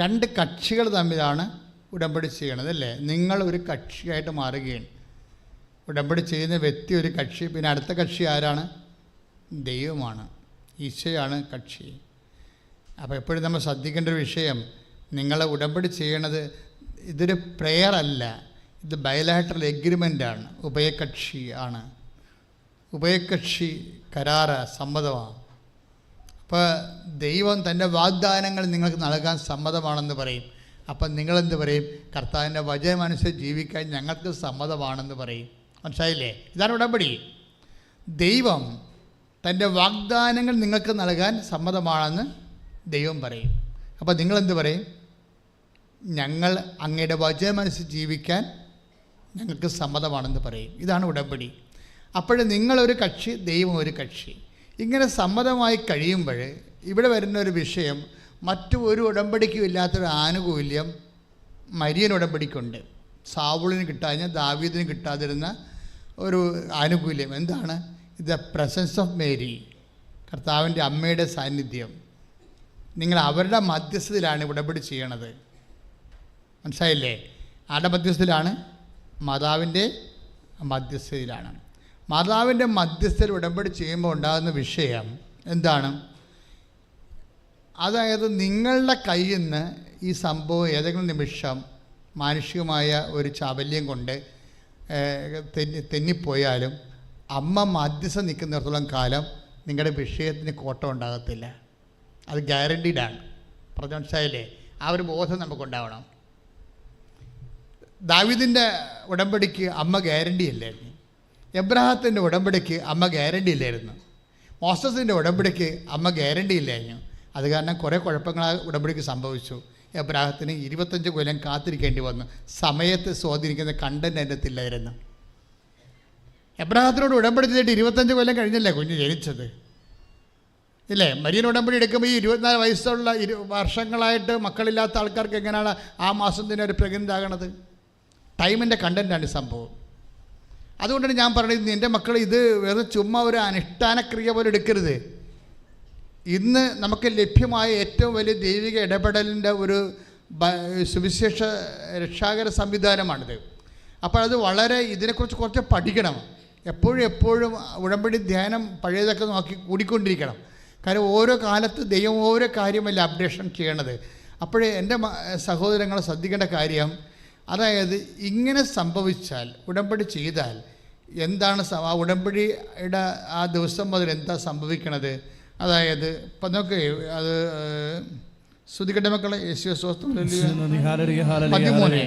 S1: 2 കക്ഷികൾ തമ്മിലാണ് ഉടമ്പടി ചെയ്യണത് അല്ലേ? നിങ്ങൾ ഒരു കക്ഷിയായിട്ട് മാറുകയാണ്. ഉടമ്പടി ചെയ്യുന്ന വ്യക്തി ഒരു കക്ഷി, പിന്നെ അടുത്ത കക്ഷി ആരാണ്? ദൈവമാണ്, ഈശോയാണ് കക്ഷി. അപ്പോൾ എപ്പോഴും നമ്മൾ ശ്രദ്ധിക്കേണ്ട ഒരു വിഷയം, നിങ്ങൾ ഉടമ്പടി ചെയ്യണത് ഇതൊരു പ്രെയർ അല്ല, ഇത് ബയലാറ്ററൽ എഗ്രിമെൻ്റാണ്, ഉഭയകക്ഷി കരാറ്, സമ്മതമാണ്. അപ്പോൾ ദൈവം തൻ്റെ വാഗ്ദാനങ്ങൾ നിങ്ങൾക്ക് നൽകാൻ സമ്മതമാണെന്ന് പറയും. അപ്പം നിങ്ങളെന്ത് പറയും? കർത്താവിൻ്റെ വചനമനുസരിച്ച് ജീവിക്കാൻ ഞങ്ങൾക്ക് സമ്മതമാണെന്ന് പറയും. മനസ്സിലായില്ലേ? ഇതാണ് ഉടമ്പടി. ദൈവം തൻ്റെ വാഗ്ദാനങ്ങൾ നിങ്ങൾക്ക് നൽകാൻ സമ്മതമാണെന്ന് ദൈവം പറയും. അപ്പോൾ നിങ്ങളെന്ത് പറയും? ഞങ്ങൾ അങ്ങയുടെ വചനമനുസരിച്ച് ജീവിക്കാൻ ഞങ്ങൾക്ക് സമ്മതമാണെന്ന് പറയും. ഇതാണ് ഉടമ്പടി. അപ്പോൾ നിങ്ങളൊരു കക്ഷി, ദൈവം ഒരു കക്ഷി. ഇങ്ങനെ സമ്മതമായി കഴിയുമ്പോൾ ഇവിടെ വരുന്ന ഒരു വിഷയം, മറ്റു ഒരു ഉടമ്പടിക്കും ഇല്ലാത്തൊരു ആനുകൂല്യം മരിയൻ ഉടമ്പടിക്കുണ്ട്. സാവുളിന് കിട്ടാഞ്ഞ ദാവീദിന് കിട്ടാതിരുന്ന ഒരു ആനുകൂല്യം എന്താണ്? ദ പ്രസൻസ് ഓഫ് മേരി, കർത്താവിൻ്റെ അമ്മയുടെ സാന്നിധ്യം. നിങ്ങൾ അവരുടെ മധ്യസ്ഥതയിലാണ് ഉടമ്പടി ചെയ്യണത്. മനസ്സിലായില്ലേ? ആരുടെ മധ്യസ്ഥതയിലാണ്? മാതാവിൻ്റെ മധ്യസ്ഥതയിലാണ്. മാതാവിൻ്റെ മധ്യസ്ഥയിൽ ഉടമ്പടി ചെയ്യുമ്പോൾ ഉണ്ടാകുന്ന വിഷയം എന്താണ്? അതായത് നിങ്ങളുടെ കയ്യിൽ നിന്ന് ഈ സംഭവം ഏതെങ്കിലും നിമിഷം മാനുഷികമായ ഒരു ചാബല്യം കൊണ്ട് തെന്നിപ്പോയാലും അമ്മ മധ്യസ്ഥ നിൽക്കുന്നിടത്തോളം കാലം നിങ്ങളുടെ വിഷയത്തിന് കോട്ടം ഉണ്ടാകത്തില്ല. അത് ഗ്യാരണ്ടീഡാണ്. പറഞ്ഞ മനസ്സിലായില്ലേ? ആ ഒരു ബോധം നമുക്കുണ്ടാവണം. ദാവീദിൻ്റെ ഉടമ്പടിക്ക് അമ്മ ഗ്യാരണ്ടി ഇല്ലായിരുന്നു. എബ്രഹാത്തിൻ്റെ ഉടമ്പടിക്ക് അമ്മ ഗ്യാരണ്ടി ഇല്ലായിരുന്നു. മോസസിൻ്റെ ഉടമ്പടിക്ക് അമ്മ ഗ്യാരണ്ടി ഇല്ലായിരുന്നു. അത് കാരണം കുറേ കുഴപ്പങ്ങൾ ആ ഉടമ്പടിക്ക് സംഭവിച്ചു. എബ്രഹാത്തിന് 25 കൊല്ലം കാത്തിരിക്കേണ്ടി വന്നു. സമയത്ത് സ്വാധീനിക്കുന്ന കണ്ടന്റ് അതിൻ്റെ അകത്തില്ലായിരുന്നു. എബ്രഹാത്തിനോട് ഉടമ്പടി ചെയ്തിട്ട് 25 കൊല്ലം കഴിഞ്ഞല്ലേ കുഞ്ഞ് ജനിച്ചത്, ഇല്ലേ? മരിയൻ ഉടമ്പടി എടുക്കുമ്പോൾ ഈ 24 വയസ്സുള്ള വർഷങ്ങളായിട്ട് മക്കളില്ലാത്ത ആൾക്കാർക്ക് എങ്ങനെയാണ് ആ മാസം തന്നെ ഒരു പ്രഗ്നൻ്റ് ആകണത്? ടൈമിൻ്റെ കണ്ടൻറ്റാണ് ഈ സംഭവം. അതുകൊണ്ടാണ് ഞാൻ പറയുന്നത്, എൻ്റെ മക്കൾ ഇത് വെറുതെ ചുമ്മാ ഒരു അനുഷ്ഠാനക്രിയ പോലെ എടുക്കരുത്. ഇന്ന് നമുക്ക് ലഭ്യമായ ഏറ്റവും വലിയ ദൈവിക ഇടപെടലിൻ്റെ ഒരു സുവിശേഷ രക്ഷാകര സംവിധാനമാണിത്. അപ്പോൾ അത് വളരെ ഇതിനെക്കുറിച്ച് കുറച്ച് പഠിക്കണം. എപ്പോഴും ഉടമ്പടി ധ്യാനം പഴയതൊക്കെ നോക്കി കൂടിക്കൊണ്ടിരിക്കണം. കാരണം ഓരോ കാലത്ത് ദൈവം ഓരോ കാര്യമല്ല അപ്ഡേഷൻ ചെയ്യണത്. അപ്പോഴേ എൻ്റെ സഹോദരങ്ങൾ ശ്രദ്ധിക്കേണ്ട കാര്യം, അതായത് ഇങ്ങനെ സംഭവിച്ചാൽ ഉടമ്പടി ചെയ്താൽ എന്താണ് ആ ഉടമ്പടിയുടെ ആ ദിവസം മുതൽ എന്താ സംഭവിക്കണത്? അതായത് ഇപ്പം നോക്ക്, അത് ശ്രുതികെട്ട മക്കളെ യേശുവേ സ്തോത്രം 13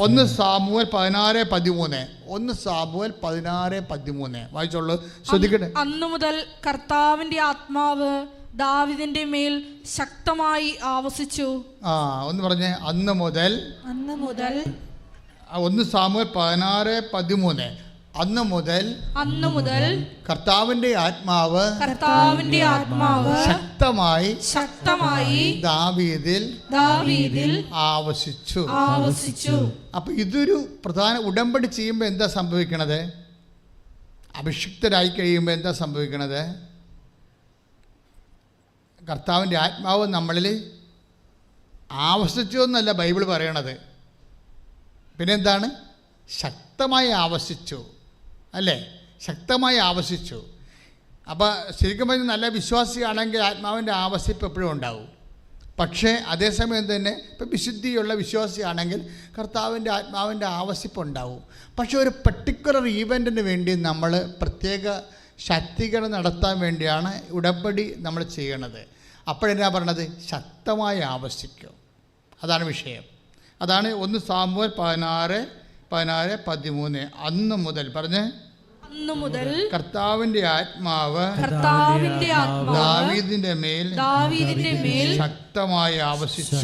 S1: 1 സാമുവേൽ 16:13 1 സാമുവേൽ 16:13 വായിച്ചോളൂ. ശ്രുതികെട്ടെ.
S2: അന്നു മുതൽ കർത്താവിന്റെ ആത്മാവ് ദാവീദിന്റെ മേൽ ശക്തമായി ആവസിച്ചു.
S1: ഒന്ന് പറഞ്ഞേ. അന്ന് മുതൽ 1 സാമുവേൽ 16:13 അന്ന് മുതൽ കർത്താവിന്റെ ആത്മാവ് ശക്തമായി ദാവീദിൽ ആവസിച്ചു. അപ്പൊ ഇതൊരു പ്രധാന ഉടമ്പടി ചെയ്യുമ്പോൾ എന്താ സംഭവിക്കണത്? അഭിഷിക്തരായി കഴിയുമ്പോൾ എന്താ സംഭവിക്കണത്? കർത്താവിൻ്റെ ആത്മാവ് നമ്മളിൽ ആവസിച്ചു എന്നല്ല ബൈബിൾ പറയണത്. പിന്നെന്താണ്? ശക്തമായി ആവസിച്ചു, അല്ലേ? ശക്തമായി ആവസിച്ചു. അപ്പോൾ ശരിക്കും പറഞ്ഞാൽ നല്ല വിശ്വാസിയാണെങ്കിൽ ആത്മാവിൻ്റെ ആവസിപ്പ് എപ്പോഴും ഉണ്ടാവും. പക്ഷേ അതേസമയം തന്നെ ഇപ്പം വിശുദ്ധിയുള്ള വിശ്വാസിയാണെങ്കിൽ കർത്താവിൻ്റെ ആത്മാവിൻ്റെ ആവസിപ്പ് ഉണ്ടാവും. പക്ഷേ ഒരു പർട്ടിക്കുലർ ഈവൻറ്റിന് വേണ്ടി നമ്മൾ പ്രത്യേക ശക്തീകരണം നടത്താൻ വേണ്ടിയാണ് ഉടമ്പടി നമ്മൾ ചെയ്യണത്. അപ്പോഴെന്നാ പറഞ്ഞത്? ശക്തമായി ആവസിക്കും. അതാണ് വിഷയം. അതാണ് 1 സാമുവേൽ 16:13 അന്ന് മുതൽ പറഞ്ഞ് കർത്താവിന്റെ ആത്മാവ് ദാവീദിന്റെ മേൽ ശക്തമായി ആവസിച്ചു.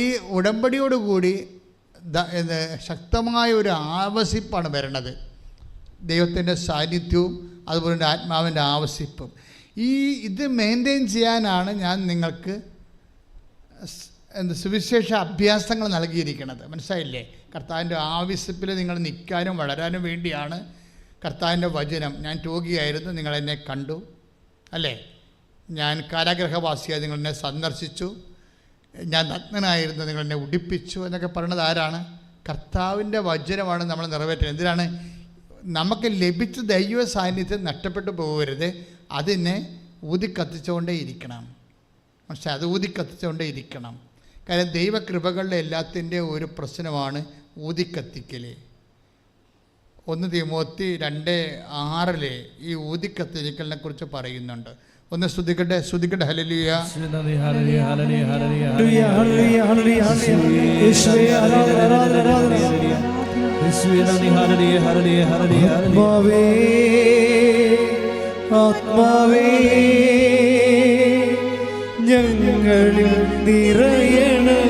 S1: ഈ ഉടമ്പടിയോടുകൂടി ശക്തമായ ഒരു ആവസിപ്പാണ് വരണത്. ദൈവത്തിൻ്റെ സാന്നിധ്യവും അതുപോലെ ആത്മാവിൻ്റെ ആവസിപ്പും. ഇത് മെയിൻറ്റെയിൻ ചെയ്യാനാണ് ഞാൻ നിങ്ങൾക്ക് സുവിശേഷ അഭ്യാസങ്ങൾ നൽകിയിരിക്കുന്നത്. മനസ്സിലായില്ലേ? കർത്താവിൻ്റെ ആവശ്യത്തിൽ നിങ്ങൾ നിൽക്കാനും വളരാനും വേണ്ടിയാണ് കർത്താവിൻ്റെ വചനം. ഞാൻ രോഗിയായിരുന്നു, നിങ്ങളെന്നെ കണ്ടു, അല്ലേ? ഞാൻ കാരാഗ്രഹവാസിയായി നിങ്ങളെന്നെ സന്ദർശിച്ചു, ഞാൻ നഗ്നനായിരുന്നു, നിങ്ങളെന്നെ ഉടുപ്പിച്ചു എന്നൊക്കെ പറയുന്നത് ആരാണ്? കർത്താവിൻ്റെ വചനമാണ് നമ്മൾ നിറവേറ്റുന്നത്. എന്തിനാണ്? നമുക്ക് ലഭിച്ച ദൈവ സാന്നിധ്യം നഷ്ടപ്പെട്ടു പോകരുത്. അതിനെ ഊതിക്കത്തിച്ചുകൊണ്ടേ ഇരിക്കണം. പക്ഷെ അത് ഊതിക്കത്തിച്ചുകൊണ്ടേ ഇരിക്കണം. കാരണം ദൈവകൃപകളുടെ എല്ലാത്തിൻ്റെ ഒരു പ്രശ്നമാണ് ഊതിക്കത്തിക്കൽ. 1 തിമോത്തി 2:6 ഈ ഊതിക്കത്തിക്കലിനെ കുറിച്ച് പറയുന്നുണ്ട്. ഒന്ന് ശ്രുതിക്കട്ടെ. ഹല്ലേലൂയ.
S3: ആത്മാവേ ഞങ്ങളിൽ നിറയണമേ.